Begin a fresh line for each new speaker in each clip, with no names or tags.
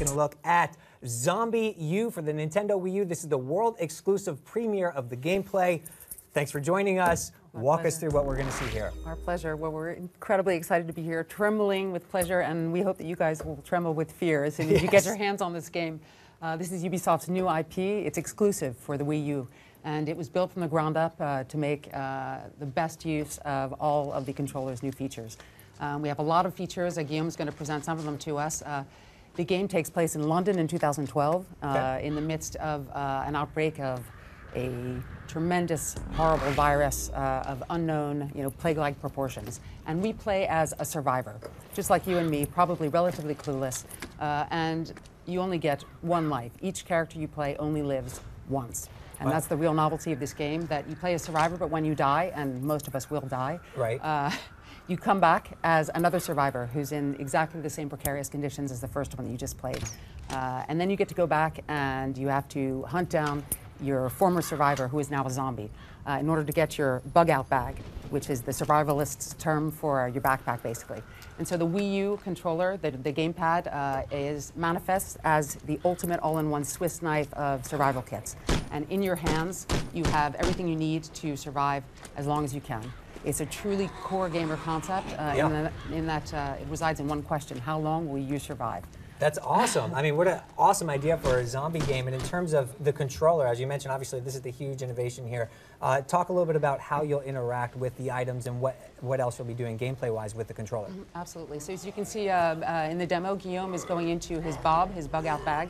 taking a look at ZombiU for the Nintendo Wii U. This is the world exclusive premiere of the gameplay. Thanks for joining us. Walk us through what we're going to see here.
Our pleasure. Well, we're incredibly excited to be here, trembling with pleasure, and we hope that you guys will tremble with fear as soon as you get your hands on this game. This is Ubisoft's new IP. It's exclusive for the Wii U, and it was built from the ground up to make the best use of all of the controller's new features. We have a lot of features. Guillaume's going to present some of them to us. The game takes place in London in 2012, in the midst of an outbreak of a tremendous, horrible virus of unknown, plague-like proportions. And we play as a survivor, just like you and me, probably relatively clueless. And you only get one life. Each character you play only lives once. And that's the real novelty of this game, that you play as survivor, but when you die, and most of us will die, you come back as another survivor who's in exactly the same precarious conditions as the first one that you just played. And then you get to go back and you have to hunt down your former survivor who is now a zombie in order to get your bug-out bag, which is the survivalist's term for your backpack, basically. And so the Wii U controller, the gamepad, manifests as the ultimate all-in-one Swiss knife of survival kits. And in your hands, you have everything you need to survive as long as you can. It's a truly core gamer concept in that it resides in one question: how long will you survive?
That's awesome. I mean, what an awesome idea for a zombie game. And in terms of the controller, as you mentioned, obviously this is the huge innovation here. Talk a little bit about how you'll interact with the items and what else you'll be doing gameplay-wise with the controller.
Absolutely. So as you can see in the demo, Guillaume is going into his bug-out bag,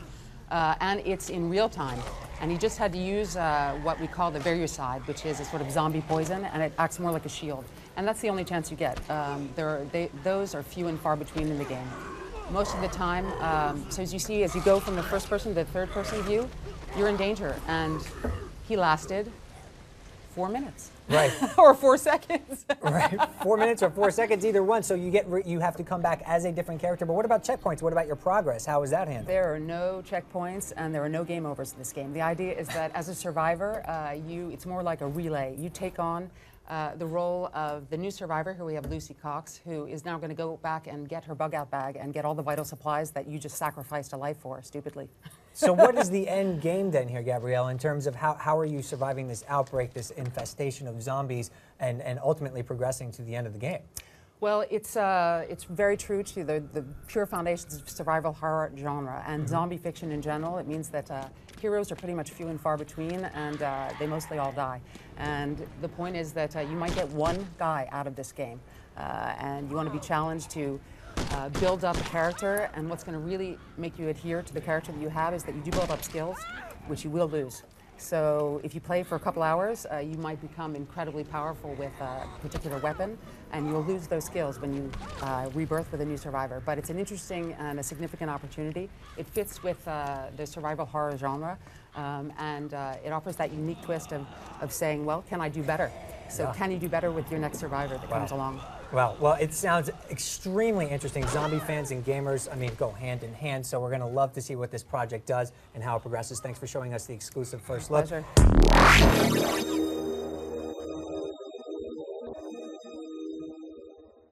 and it's in real time. And he just had to use what we call the Viruside, which is a sort of zombie poison, and it acts more like a shield. And that's the only chance you get. Those are few and far between in the game. Most of the time, so as you see, as you go from the first person to the third person view, you're in danger. And he lasted 4 minutes.
Right.
Or 4 seconds.
Right. 4 minutes or 4 seconds, either one. So you have to come back as a different character. But what about checkpoints? What about your progress? How is that handled?
There are no checkpoints and there are no game overs in this game. The idea is that as a survivor, it's more like a relay. You take on the role of the new survivor, who we have Lucy Cox, who is now going to go back and get her bug-out bag and get all the vital supplies that you just sacrificed a life for, stupidly.
So what is the end game then here, Gabrielle, in terms of how are you surviving this outbreak, this infestation of zombies, and ultimately progressing to the end of the game?
Well, it's very true to the pure foundations of survival horror genre and zombie fiction in general. It means that heroes are pretty much few and far between, and they mostly all die. And the point is that you might get one guy out of this game, and you want to be challenged to build up a character, and what's going to really make you adhere to the character that you have is that you do build up skills, which you will lose. So if you play for a couple hours, you might become incredibly powerful with a particular weapon, and you'll lose those skills when you rebirth with a new survivor. But it's an interesting and a significant opportunity. It fits with the survival horror genre, and it offers that unique twist of saying, well, can I do better? So can you do better with your next survivor that comes along?
Well, it sounds extremely interesting. Zombie fans and gamers, go hand in hand. So we're going to love to see what this project does and how it progresses. Thanks for showing us the exclusive first look.
Pleasure.